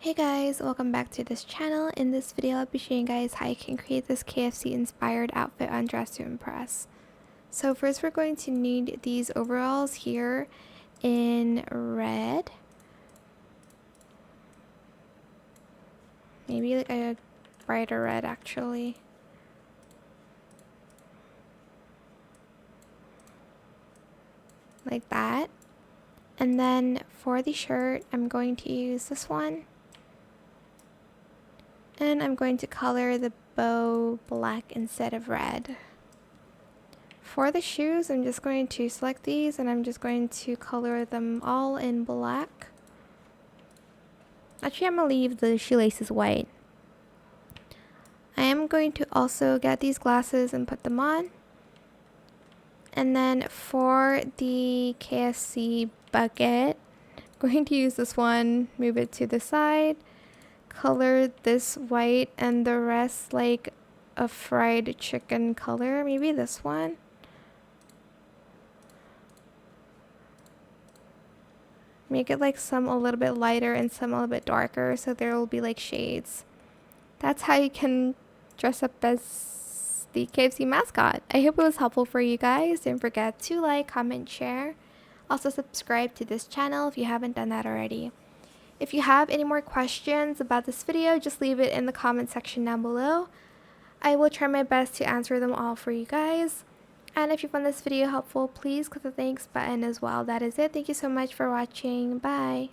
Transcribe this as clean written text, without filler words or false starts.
Hey guys, welcome back to this channel. In this video, I'll be showing you guys how you can create this KFC inspired outfit on Dress to Impress. So first we're going to need these overalls here in red. Maybe like a brighter red actually. Like that. And then for the shirt, I'm going to use this one. And I'm going to color the bow black instead of red. For the shoes, I'm just going to select these and I'm just going to color them all in black. Actually, I'm going to leave the shoelaces white. I am going to also get these glasses and put them on. And then for the KFC bucket, I'm going to use this one, move it to the side, color this white and the rest like a fried chicken color, maybe this one. Make it like some a little bit lighter and some a little bit darker so there will be like shades. That's how you can dress up as the KFC mascot. I hope it was helpful for you guys. Don't forget to like, comment, share. Also subscribe to this channel if you haven't done that already. If you have any more questions about this video, just leave it in the comment section down below. I will try my best to answer them all for you guys. And if you found this video helpful, please click the thanks button as well. That is it. Thank you so much for watching. Bye.